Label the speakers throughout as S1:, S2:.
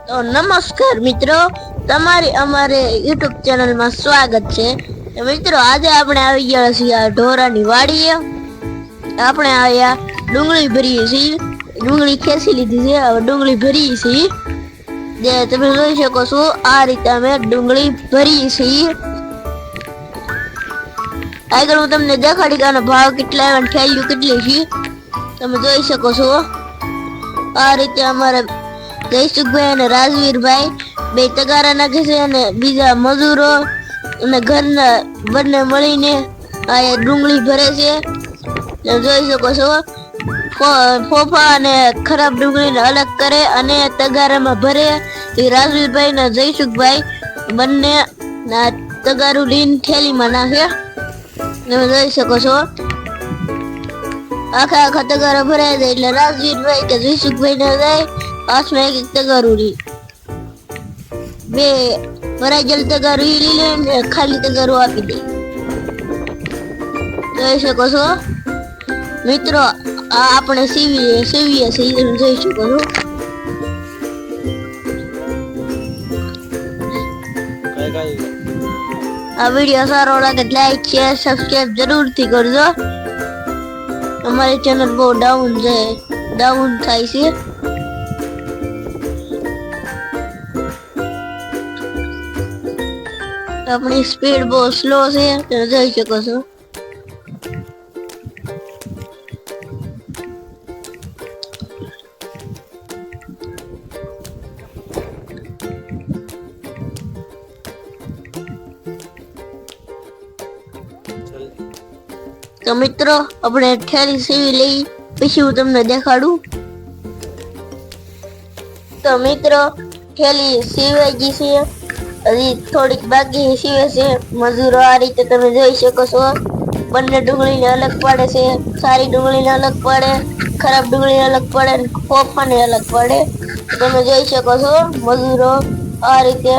S1: તો નમસ્કાર મિત્રો, તમારી અમારે યુટ્યુબ ચેનલમાં સ્વાગત છે. મિત્રો આજે આપણે આવી ગયા છીએ ઢોરાની વાડીએ. આપણે આવ્યા ડુંગળી ભરીએ છીએ. ડુંગળી ખેંચી લીધી છે, હવે ડુંગળી ભરીએ છીએ. જે તમે જોઈ શકો છો આ રીતે અમે ડુંગળી ભરીએ છીએ. આગળ હું તમને દેખાડી કે આનો ભાવ કેટલા અને થેલીઓ કેટલી છે તમે જોઈ શકો છો. આ રીતે અમારે જયસુખભાઈ અને રાજવીરભાઈ બે તગારા નાખે છે અને બીજા મજૂરો અને ઘરના બંને મળીને આ ડુંગળી ભરે છે. જોઈ શકો છો ફોફા અને ખરાબ ડુંગળીને અલગ કરે અને તગારામાં ભરે. એ રાજવીરભાઈ અને જયસુખભાઈ બંને તગારું લઈને થેલીમાં નાખે. તમે જોઈ શકો છો આખા તગારા ભરાઈ જાય એટલે રાજવીરભાઈ કે જયસુખભાઈ ને જાય હાથમાં એક તગારું લી બે ભરાઈ ગયેલ તગારું લઈ લે ને ખાલી તગારું આપી દે. જોઈ શકો છો મિત્રો આ આપણે સીવીએ છીએ તમે જોઈ શકો છો. આ વિડીયો સારો લાગે લાઈક શેર સબસ્ક્રાઇબ જરૂરથી કરજો. અમારી ચેનલ બહુ ડાઉન થાય છે. આપણી સ્પીડ બહુ સ્લો છે તમે જોઈ શકો છો. તો મિત્રો આપણે થેલી સીવી લઈ પછી હું તમને દેખાડું. તો મિત્રો થેલી સીવાઈ ગઈ છે, હજી થોડીક બાકી સીવે છે. મજૂરો આ રીતે તમે જોઈ શકો છો બંને ડુંગળીને અલગ પાડે છે. સારી ડુંગળીને અલગ પાડે, ખરાબ ડુંગળીને અલગ પાડે, ફોફાને અલગ પાડે. તમે જોઈ શકો છો મજૂરો આ રીતે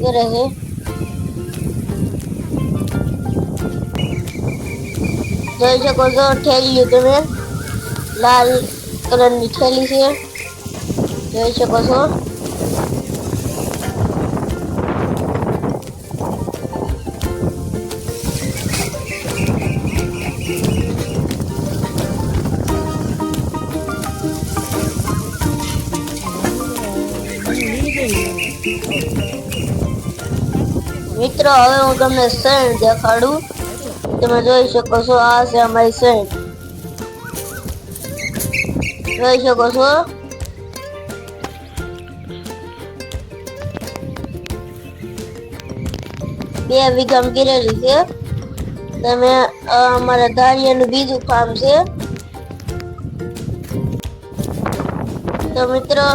S1: કરે છે. જોઈ શકો છો થેલીઓ તમે લાલ કલરની થેલી છે જોઈ શકો છો. મિત્રો હવે હું તમને શેણ દેખાડું. તમે જોઈ શકો છો આ છે અમારી શેણ જોઈ શકો છો. બે વીઘામાં ગીરેલી છે. તમે અમારા ધારિયાનું બીજું ફાર્મ છે. તો મિત્રો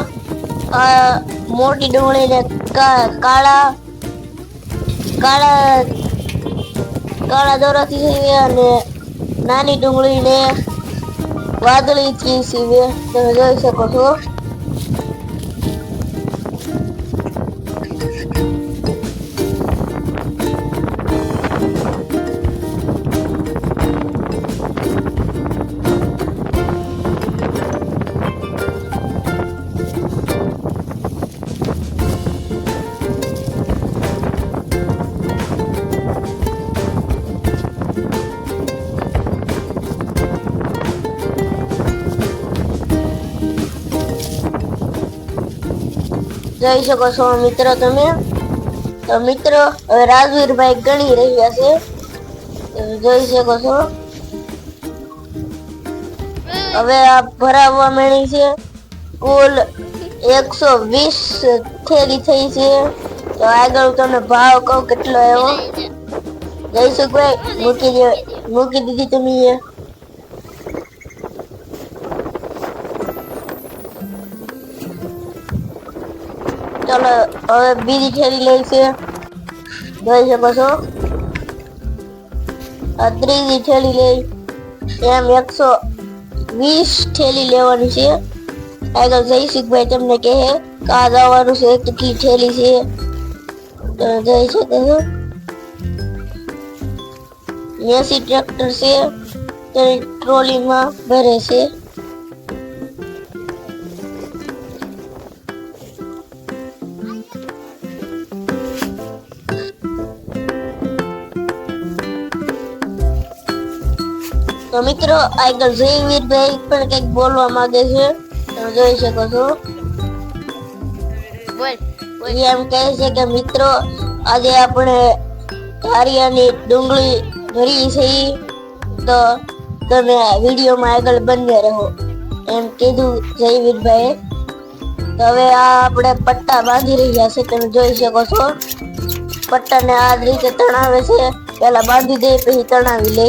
S1: આ મોટી ડુંગળીને કાળા દોરાથી સીવે અને નાની ડુંગળીને વાદળીથી સીવે. તમે જોઈ શકો છો. જોઈ શકો છો મિત્રો તમે. તો મિત્રો હવે રાજવીરભાઈ ગણી રહ્યા છે જોઈ શકો છો. હવે આ ભરાવવા મળી છે. કુલ 120 થેલી થઈ છે. તો આગળ તમને ભાવ કહું કેટલો એવો. જયસુખભાઈ મૂકી દીધી તમે. ચાલો હવે બીજી થેલી લઈ છે જોઈ શકો છો. આ ત્રીજી થેલી લઈ એમ 120 થેલી લેવાની છે. આગળ જયસુખભાઈ તમને કહે કા જવાનું છે કેટલી થેલી છે જોઈ શકો છો. 80 ટ્રેક્ટર છે તે ટ્રોલીમાં ભરે છે. તો મિત્રો આગળ જયવીરભાઈ પણ કંઈક બોલવા માંગે છે, તમે જોઈ શકો છો. એમ કહે છે કે મિત્રો આજે આપણે ધારિયાની ડુંગળી ભરી છે, તો તમે વિડીયોમાં આગળ બન્યા રહો એમ કીધું જયવીરભાઈ. તો હવે આ આપણે પટ્ટા બાંધી રહ્યા છે, તમે જોઈ શકો છો. પટ્ટાને આ રીતે તણાવે છે, પેલા બાંધી દે પછી તણાવી લે.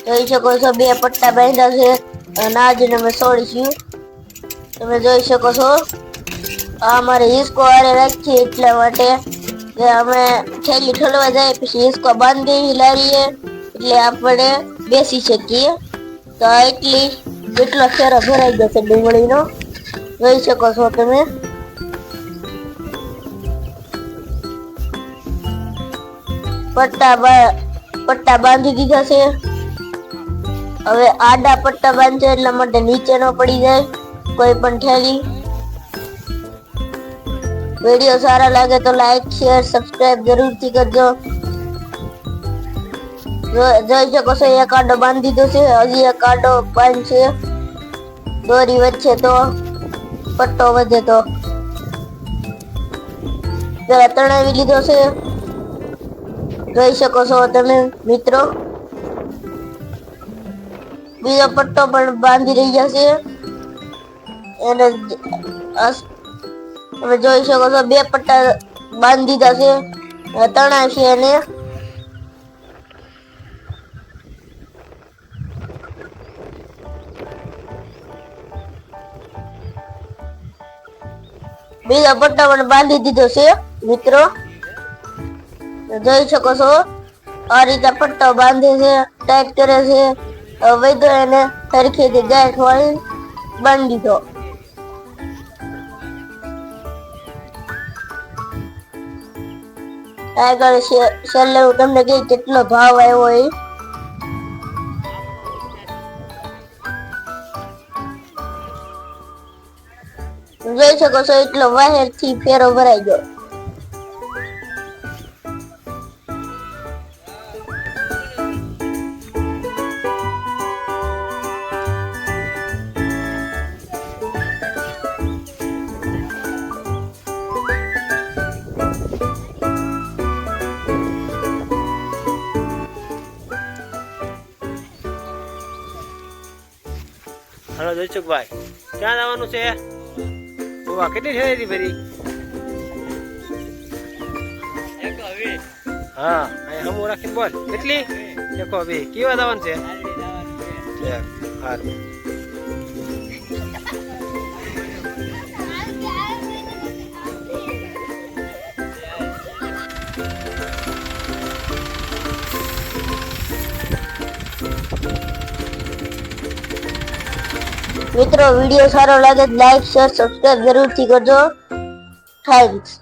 S1: જોઈ શકો છો 2 પટ્ટા બાંધ્યા છે અને આજને અમે છોડીશું, તમે જોઈ શકો છો. આ અમારે હિસકો આરે રાખીએ એટલા માટે કે અમે થેલી ઠલવા જાય પછી હિસકો બાંધી લાવીએ એટલે આપણે બેસી શકીએ. તો એટલો ફેરો ભરાઈ જશે ડુંગળીનો, જોઈ શકો છો તમે. પટ્ટા બાંધી દીધા છે. હવે આડા પટ્ટા બાંધજો એટલા માટે નીચે ન પડી જાય કોઈ પણ થેલી. વિડીયો સારા લાગે તો લાઈક શેર સબસ્ક્રાઇબ જરૂરથી કરજો. જોઈ શકો છો એક આડો બાંધી દીધો છે, હજી એક આડો બાંધશે દોરી વચ્ચે તો પટ્ટો વધે. તો પેલા તણાવી લીધો છે, જોઈ શકો છો તમે મિત્રો. બીજો પટ્ટો પણ બાંધી રહ્યા છે એને તમે જોઈ શકો છો. 2 પટ્ટા બાંધી દીધા છે, તણાવશે એને. બીજો પટ્ટો પણ બાંધી દીધો છે મિત્રો, જોઈ શકો છો. આ રીતે પટ્ટો બાંધે છે, ટાઈટ કરે છે. વૈદો એને સરખેથી ગાંઠ વાળી બાંધી દીધો. આગળ છેલ્લે હું તમને કહી કેટલો ભાવ આવ્યો એ. જોઈ શકો છો એટલો વાહેર થી ફેરો ભરાઈ ગયો.
S2: હલો જયસુખભાઈ, ક્યાં જવાનું છે? વાહ, કેટલી થેલી ભરી? હા, અહીં હમું રાખીને બોલ. કેટલી? 120. કેવા જવાનું છે?
S1: મિત્રો વિડીયો સારો લાગે તો લાઈક શેર સબસ્ક્રાઇબ જરૂરથી કરજો. થેન્ક્સ.